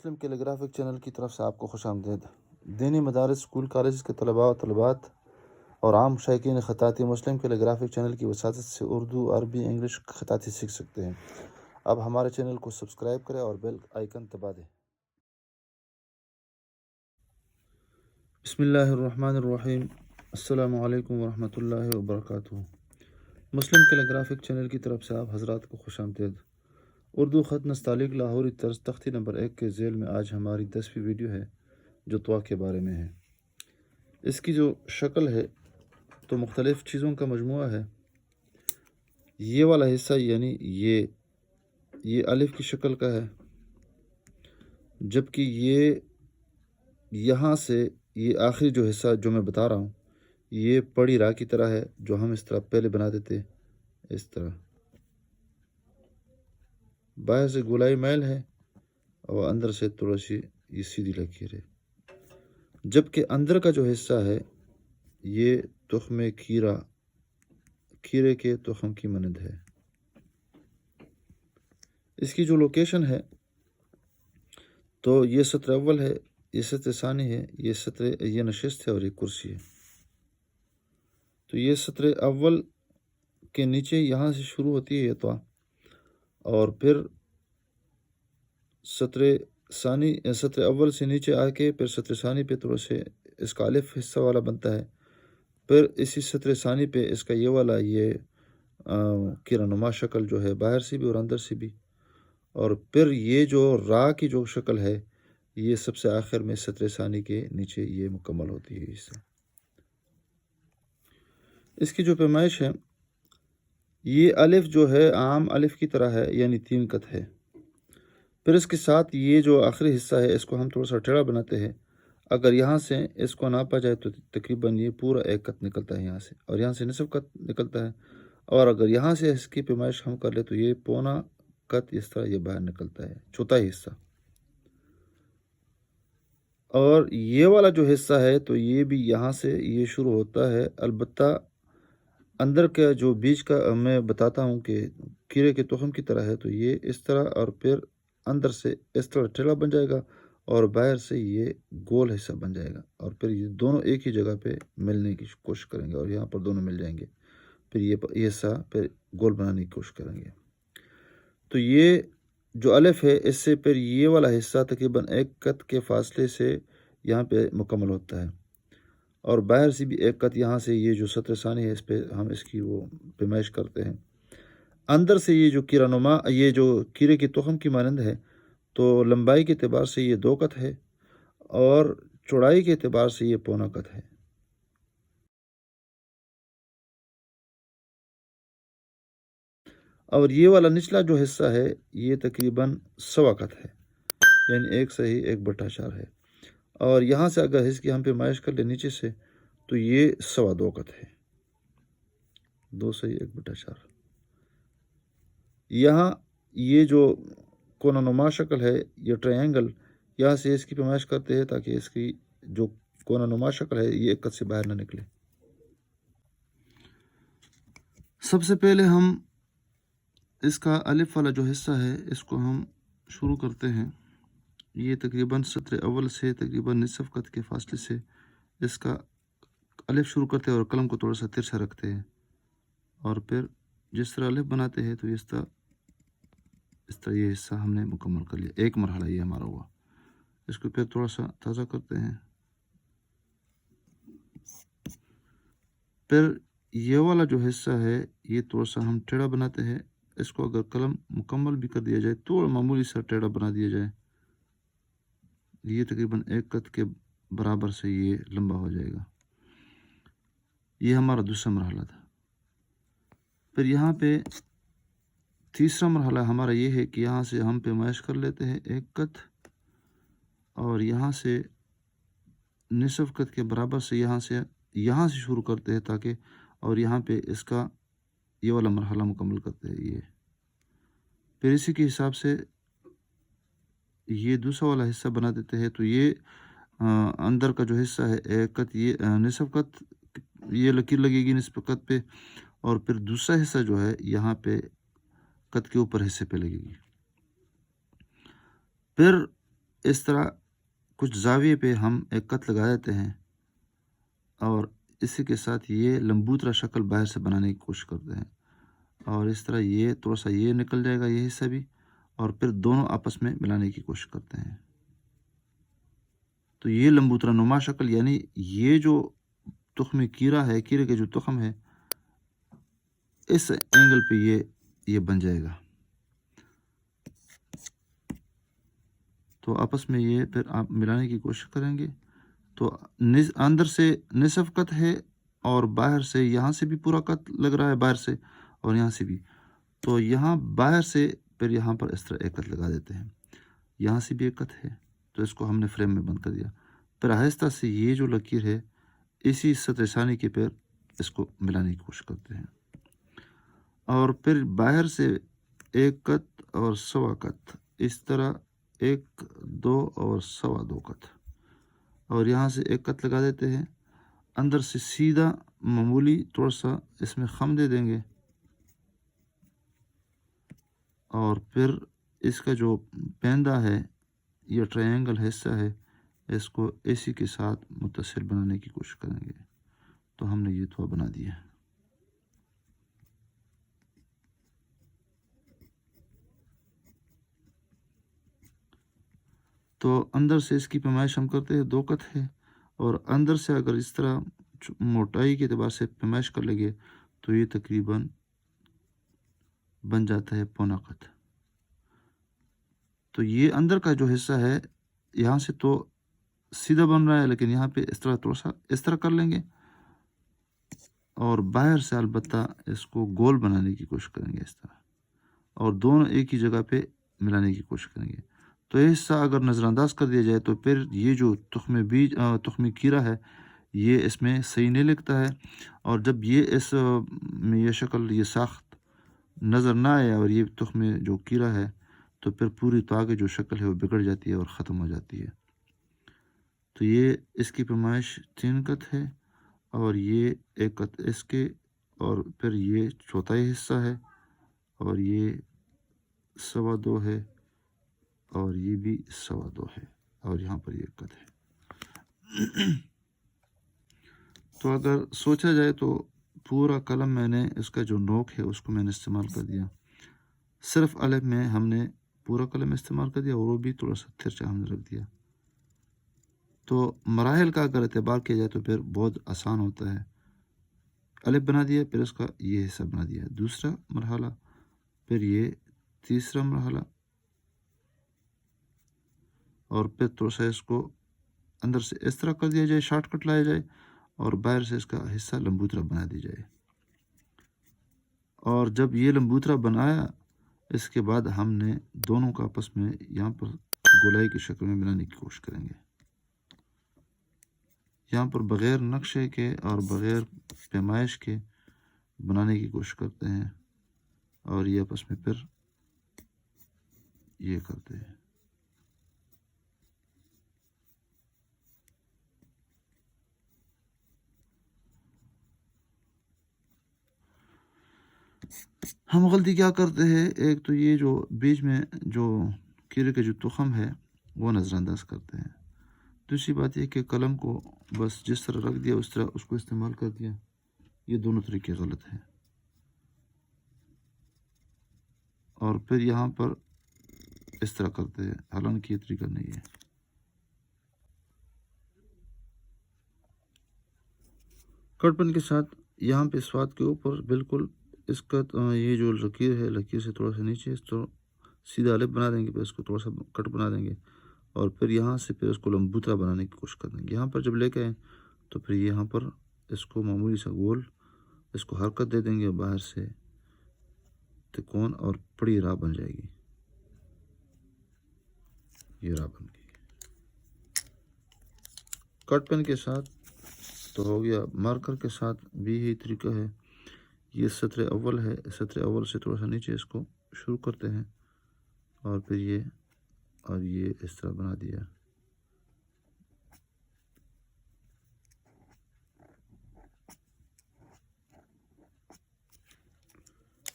مسلم کیلیگرافک channel کی طرف سے آپ کو خوش آمدید۔ دینی مدارس، اسکول، کالجز کے طلباء و طالبات اور عام شائقین خطاطی مسلم کیلیگرافک چینل کی وساطت سے اردو، عربی، انگلش خطاطی سیکھ سکتے ہیں۔ اب ہمارے چینل کو سبسکرائب کریں اور بیل آئیکن دبا دیں۔ بسم اللہ الرحمن الرحیم۔ السلام علیکم ورحمۃ اللہ وبرکاتہ۔ مسلم کیلیگرافک چینل کی طرف سے آپ حضرات کو خوش آمدید۔ اردو خط نستعلیق لاہوری طرز تختی نمبر 1 کے ذیل میں آج ہماری 10ویں ویڈیو ہے جو طوا کے بارے میں ہے۔ اس کی جو شکل ہے تو مختلف چیزوں کا مجموعہ ہے۔ یہ والا حصہ یعنی یہ الف کی شکل کا ہے، جبکہ یہ یہاں سے یہ آخری جو حصہ جو میں بتا رہا ہوں یہ پڑی راہ کی طرح ہے، جو ہم اس طرح پہلے بناتے تھے۔ اس طرح باہر سے گولائی میل ہے اور اندر سے تھوڑا سی یہ سیدھی لکیر ہے، جبکہ اندر کا جو حصہ ہے یہ تخم کھیرے کے تخم کی مانند ہے۔ اس کی جو لوکیشن ہے تو یہ سطر اول ہے، یہ سطر ثانی ہے، یہ نشست ہے اور یہ کرسی ہے۔ تو یہ سطر اول کے نیچے یہاں سے شروع ہوتی ہے یہ طوا، اور پھر سطر اول سے نیچے آ کے پھر سطر ثانی پہ تھوڑا سے اس کا الف حصہ والا بنتا ہے، پھر اسی سطر ثانی پہ اس کا یہ والا یہ کرانما شکل جو ہے باہر سے بھی اور اندر سے بھی، اور پھر یہ جو را کی جو شکل ہے یہ سب سے آخر میں سطر ثانی کے نیچے یہ مکمل ہوتی ہے اس سے۔ اس کی جو پیمائش ہے یہ الف جو ہے عام الف کی طرح ہے، یعنی 3 قط ہے۔ پھر اس کے ساتھ یہ جو آخری حصہ ہے اس کو ہم تھوڑا سا ٹیڑھا بناتے ہیں۔ اگر یہاں سے اس کو ناپا جائے تو تقریباً یہ پورا 1 قط نکلتا ہے یہاں سے، اور یہاں سے نصف قط نکلتا ہے، اور اگر یہاں سے اس کی پیمائش ہم کر لیں تو یہ پونا قط اس طرح یہ باہر نکلتا ہے، چوتھائی حصہ۔ اور یہ والا جو حصہ ہے تو یہ بھی یہاں سے یہ شروع ہوتا ہے، البتہ اندر کا جو بیچ کا میں بتاتا ہوں کہ کھیرے کے تخم کی طرح ہے، تو یہ اس طرح اور پھر اندر سے اس طرح ٹھیلا بن جائے گا اور باہر سے یہ گول حصہ بن جائے گا، اور پھر یہ دونوں ایک ہی جگہ پہ ملنے کی کوشش کریں گے اور یہاں پر دونوں مل جائیں گے، پھر یہ حصہ پھر گول بنانے کی کوشش کریں گے۔ تو یہ جو الف ہے اس سے پھر یہ والا حصہ تقریباً 1 قط کے فاصلے سے یہاں پہ مکمل ہوتا ہے، اور باہر سے بھی 1 قط یہاں سے یہ جو سطر ثانی ہے اس پہ ہم اس کی وہ پیمائش کرتے ہیں۔ اندر سے یہ جو کرانما یہ جو کھیرے کی تخم کی مانند ہے تو لمبائی کے اعتبار سے یہ 2 قط ہے اور چوڑائی کے اعتبار سے یہ پونا قط ہے۔ اور یہ والا نچلا جو حصہ ہے یہ تقریباً 1.25 قط ہے، یعنی 1/4 ہے، اور یہاں سے اگر اس کی ہم پیمائش کر لیں نیچے سے تو یہ 2.25 قط ہے، 2/1/4۔ یہاں یہ جو کونانما شکل ہے یہ ٹرائنگل، یہاں سے اس کی پیمائش کرتے ہیں تاکہ اس کی جو کونانما شکل ہے یہ 1 قط سے باہر نہ نکلے۔ سب سے پہلے ہم اس کا الف والا جو حصہ ہے اس کو ہم شروع کرتے ہیں، یہ تقریباً سطر اول سے تقریباً نصف قط کے فاصلے سے اس کا الف شروع کرتے ہیں اور قلم کو تھوڑا سا ترچھا رکھتے ہیں، اور پھر جس طرح الف بناتے ہیں تو اس طرح یہ حصہ ہم نے مکمل کر لیا، ایک مرحلہ یہ ہمارا ہوا۔ اس کو پھر تھوڑا سا تازہ کرتے ہیں، پھر یہ والا جو حصہ ہے یہ تھوڑا سا ہم ٹیڑھا بناتے ہیں۔ اس کو اگر قلم مکمل بھی کر دیا جائے تو معمولی سا ٹیڑھا بنا دیا جائے، یہ تقریباً 1 قط کے برابر سے یہ لمبا ہو جائے گا۔ یہ ہمارا دوسرا مرحلہ تھا۔ پھر یہاں پہ تیسرا مرحلہ ہمارا یہ ہے کہ یہاں سے ہم پیمائش کر لیتے ہیں 1 قط، اور یہاں سے نصف قط کے برابر سے یہاں سے شروع کرتے ہیں تاکہ، اور یہاں پہ اس کا یہ والا مرحلہ مکمل کرتے ہیں یہ۔ پھر اسی کے حساب سے یہ دوسرا والا حصہ بنا دیتے ہیں، تو یہ اندر کا جو حصہ ہے 1 قط، یہ نصف قط یہ لکیر لگے گی نصف قط پہ، اور پھر دوسرا حصہ جو ہے یہاں پہ قط کے اوپر حصے پہ لگے گی۔ پھر اس طرح کچھ زاویے پہ ہم ایک کت لگا دیتے ہیں اور اسی کے ساتھ یہ لمبوترا شکل باہر سے بنانے کی کوشش کرتے ہیں، اور اس طرح یہ تھوڑا سا یہ نکل جائے گا یہ حصہ بھی، اور پھر دونوں آپس میں ملانے کی کوشش کرتے ہیں۔ تو یہ لمبوترا نما شکل، یعنی یہ جو تخم کیرا ہے، کیرے کے جو تخم ہے، اس اینگل پہ یہ بن جائے گا۔ تو آپس میں یہ پھر آپ ملانے کی کوشش کریں گے تو اندر سے نصف کت ہے اور باہر سے یہاں سے بھی پورا کت لگ رہا ہے باہر سے اور یہاں سے بھی، تو یہاں باہر سے پھر یہاں پر اس طرح ایک کت لگا دیتے ہیں، یہاں سے بھی ایک کت ہے تو اس کو ہم نے فریم میں بند کر دیا، پھر آہستہ سے یہ جو لکیر ہے اسی سطح ثانی کے پھر اس کو ملانے کی کوشش کرتے ہیں، اور پھر باہر سے ایک کت اور سوا کت، اس طرح 1 2 اور سوا 2 کت، اور یہاں سے ایک کت لگا دیتے ہیں، اندر سے سیدھا معمولی تھوڑا سا اس میں خم دے دیں گے، اور پھر اس کا جو پیندہ ہے یہ ٹرائنگل حصہ ہے اس کو اسی کے ساتھ متصل بنانے کی کوشش کریں گے، تو ہم نے یہ تو بنا دیا۔ تو اندر سے اس کی پیمائش ہم کرتے ہیں 2 کت ہے، اور اندر سے اگر اس طرح موٹائی کے اعتبار سے پیمائش کر لیں گے تو یہ تقریباً بن جاتا ہے پونا کت۔ تو یہ اندر کا جو حصہ ہے یہاں سے تو سیدھا بن رہا ہے، لیکن یہاں پہ اس طرح تھوڑا سا اس طرح کر لیں گے، اور باہر سے البتہ اس کو گول بنانے کی کوشش کریں گے اس طرح، اور دونوں ایک ہی جگہ پہ ملانے کی کوشش کریں گے۔ تو یہ حصہ اگر نظر انداز کر دیا جائے تو پھر یہ جو تخمی کیرا ہے یہ اس میں صحیح نہیں لگتا ہے، اور جب یہ اس میں یہ شکل یہ ساخت نظر نہ آئے اور یہ تخم جو کیرا ہے تو پھر پوری تو آگے جو شکل ہے وہ بگڑ جاتی ہے اور ختم ہو جاتی ہے۔ تو یہ اس کی پیمائش 3 کت ہے، اور یہ 1 کت اس کے، اور پھر یہ چوتھائی حصہ ہے، اور یہ سوا 2 ہے، اور یہ بھی سوا 2 ہے، اور یہاں پر یہ 1 کت ہے۔ تو اگر سوچا جائے تو پورا قلم میں نے اس کا جو نوک ہے اس کو میں نے استعمال کر دیا، صرف الف میں ہم نے پورا قلم استعمال کر دیا اور وہ بھی تھوڑا سا ترچا ہم نے رکھ دیا۔ تو مراحل کا اگر اعتبار کیا جائے تو پھر بہت آسان ہوتا ہے، الف بنا دیا، پھر اس کا یہ حصہ بنا دیا، دوسرا مرحلہ، پھر یہ تیسرا مرحلہ، اور پھر تھوڑا سا اس کو اندر سے اس طرح کر دیا جائے، شارٹ کٹ لایا جائے، اور باہر سے اس کا حصہ لمبوترا بنا دی جائے، اور جب یہ لمبوترا بنایا اس کے بعد ہم نے دونوں کا آپس میں یہاں پر گولائی کی شکل میں بنانے کی کوشش کریں گے، یہاں پر بغیر نقشے کے اور بغیر پیمائش کے بنانے کی کوشش کرتے ہیں، اور یہ آپس میں پھر یہ کرتے ہیں۔ ہم غلطی کیا کرتے ہیں، ایک تو یہ جو بیچ میں جو کیڑے کا جو تخم ہے وہ نظر انداز کرتے ہیں، دوسری بات یہ کہ قلم کو بس جس طرح رکھ دیا اس طرح اس کو استعمال کر دیا، یہ دونوں طریقے غلط ہیں، اور پھر یہاں پر اس طرح کرتے ہیں، حالانکہ یہ طریقہ نہیں ہے۔ کٹ پن کے ساتھ یہاں پہ سواد کے اوپر بالکل اس کا یہ جو لکیر ہے لکیر سے تھوڑا سا نیچے اس تو سیدھا الف بنا دیں گے، پھر اس کو تھوڑا سا کٹ بنا دیں گے، اور پھر یہاں سے پھر اس کو لمبوترا بنانے کی کوشش کر دیں گے۔ یہاں پر جب لے کے آئیں تو پھر یہاں پر اس کو معمولی سا گول اس کو حرکت دے دیں گے، باہر سے تکون اور بڑی راہ بن جائے گی، یہ راہ بن گئی۔ کٹ پین کے ساتھ تو ہو گیا، مارکر کے ساتھ بھی یہی طریقہ ہے، یہ سطر اول ہے، سطر اول سے تھوڑا سا نیچے اس کو شروع کرتے ہیں، اور پھر یہ اس طرح بنا دیا۔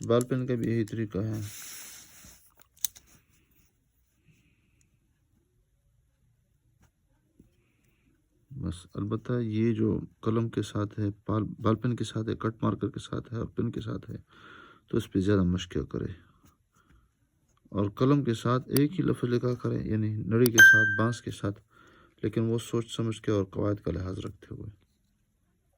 بال پین کا بھی یہی طریقہ ہے۔ بس البتہ یہ جو قلم کے ساتھ ہے، بال پین کے ساتھ ہے، کٹ مارکر کے ساتھ ہے اور پین کے ساتھ ہے، تو اس پہ زیادہ مشق کیا کرے، اور قلم کے ساتھ ایک ہی لفظ لکھا کرے، یعنی نڑی کے ساتھ، بانس کے ساتھ، لیکن وہ سوچ سمجھ کے اور قواعد کا لحاظ رکھتے ہوئے۔